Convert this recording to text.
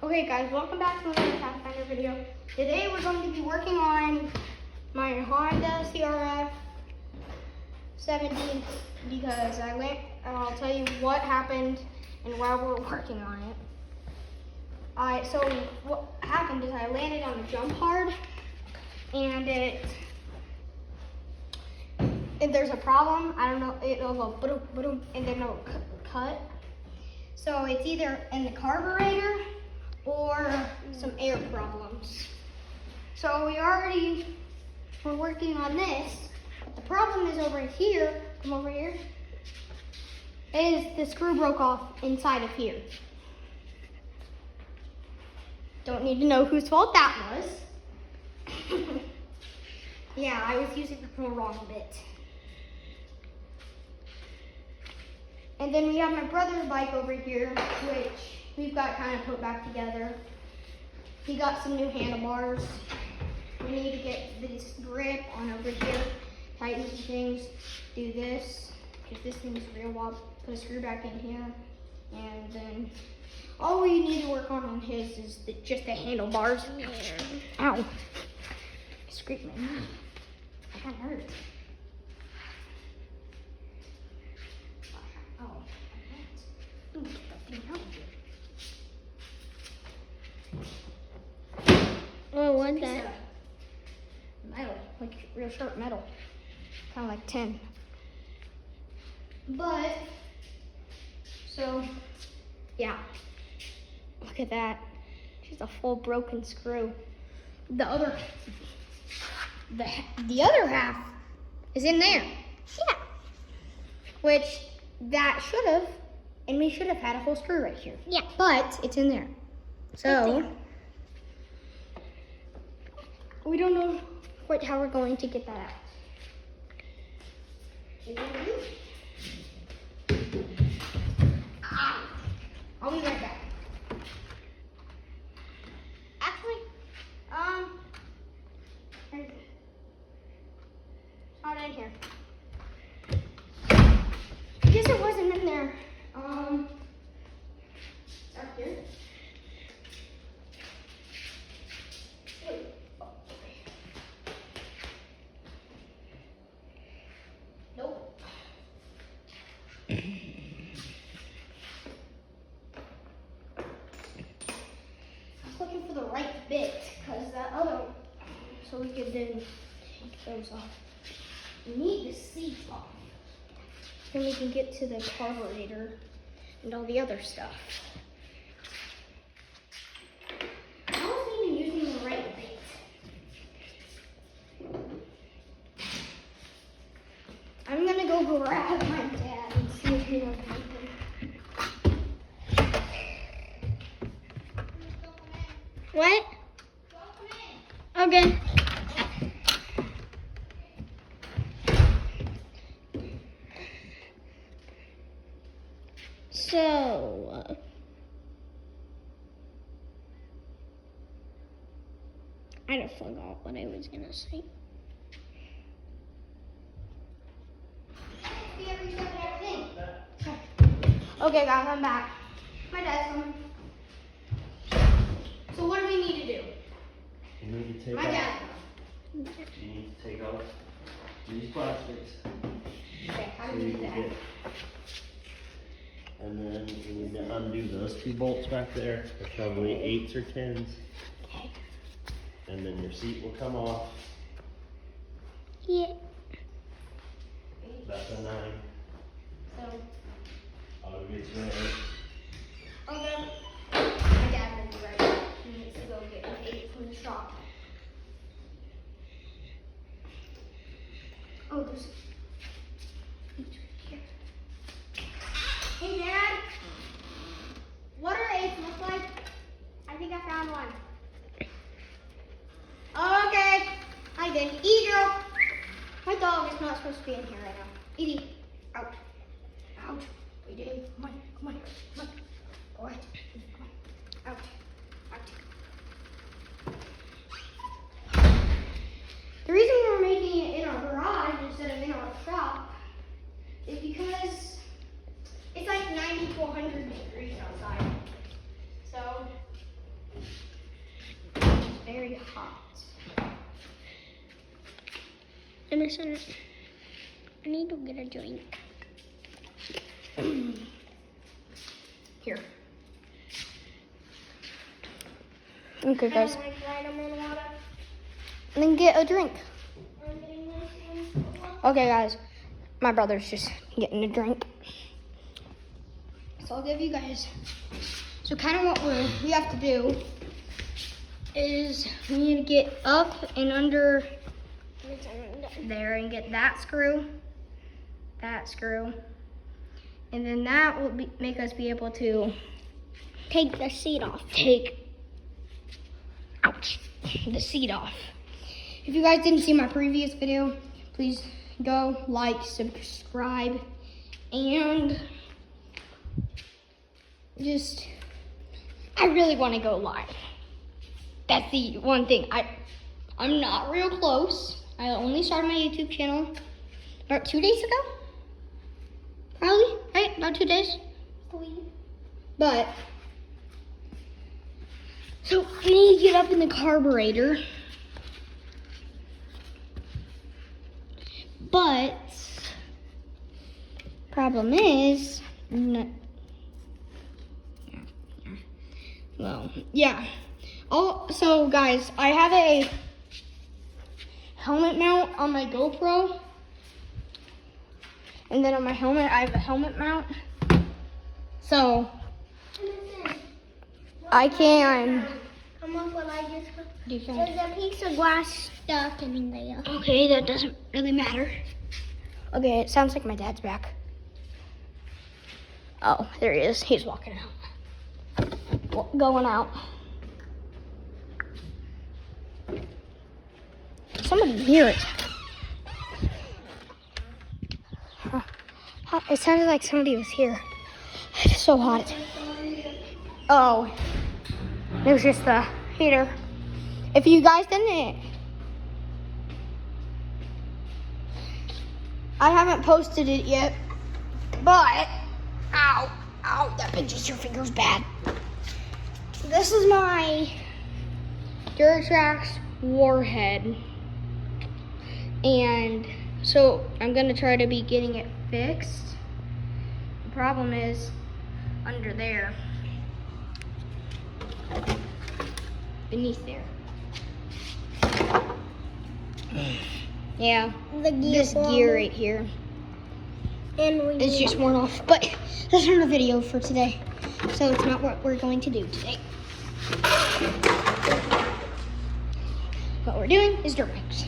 Okay guys, welcome back to another Pathfinder video. Today we're going to be working on my Honda CRF 70 because I'll tell you what happened and why we're working on it. So what happened is I landed on the jump hard and there's a problem. I don't know, it'll go boom, boom, and then it'll cut. So it's either in the carburetor or some air problems. So we're working on this. The problem is over here, come over here, is the screw broke off inside of here. Don't need to know whose fault that was. Yeah, I was using the wrong bit. And then we have my brother's bike over here, which we've got kind of put back together. He got some new handlebars. We need to get this grip on over here, tighten things, do this, because this thing's real wild. Put a screw back in here, and then all we need to work on his is just the handlebars. Ow. Screaming. I got hurt. Oh, what's that? Metal, like real sharp metal, kind of like tin. But so yeah, look at that. Just a full broken screw. The other half is in there. Yeah. Which that should have. And we should have had a whole screw right here. Yeah. But it's in there. So we don't know quite how we're going to get that out. I'll be right back. Actually, it's not in here. I guess it wasn't in there. It's up here. Nope. I was looking for the right bit, because that other one, so we could then take those off. We need the seat off. Then we can get to the carburetor and all the other stuff. I wasn't even using the right bit. I'm gonna go grab my dad and see if he knows anything. What? Okay. So, I just forgot what I was gonna say. Okay guys, I'm back. My dad's coming. So what do we need to do? You need to take My dad. You need to take off these plastics. Okay, how So do we you do can that? get, and then you need to undo those two bolts back there. They're probably 8s or 10s. Okay. And then your seat will come off. Yeah. That's a 9. So, I'll get you an 8. okay. My dad will be right back. He needs to go get an 8 from the shop. Oh, there's 8 right here. Hey Dad, what do 8s look like? I think I found one. Okay, I did. Edie girl. My dog is not supposed to be in here right now. Edie, out. Out. Edie, come on, come on, come on. Go ahead. Come on. Out. Out. The reason we're making it in our garage instead of in our shop is because it's like 90 to 100 degrees outside. So very hot. Emerson, I need to get a drink. Here. Okay, guys. Then get a drink. Okay, guys. My brother's just getting a drink. So I'll give you guys. So kind of what we have to do is we need to get up and under there and get that screw, and then that will make us be able to Take the seat off. the seat off. If you guys didn't see my previous video, please go like, subscribe, and just, I really want to go live. That's the one thing. I'm not real close. I only started my YouTube channel about 2 days ago. Probably, right? About 2 days. But, so I need to get up in the carburetor. But, problem is, well, yeah. So guys, I have a helmet mount on my GoPro. And then on my helmet, I have a helmet mount. So, I can Come on, what I just do There's something. a piece of glass stuck in there. Okay, that doesn't really matter. Okay, it sounds like my dad's back. Oh, there he is. He's walking out. Going out. Somebody hear it. Huh. It sounded like somebody was here. It's so hot. Oh, it was just the heater. If you guys didn't, I haven't posted it yet, but, ow, that pinches your fingers bad. This is my Durtrax Warhead, and so I'm gonna try to be getting it fixed. The problem is under there, beneath there. Yeah, this gear right here. And It's just worn off, but that's not a video for today. So it's not what we're going to do today. What we're doing is dirt bikes.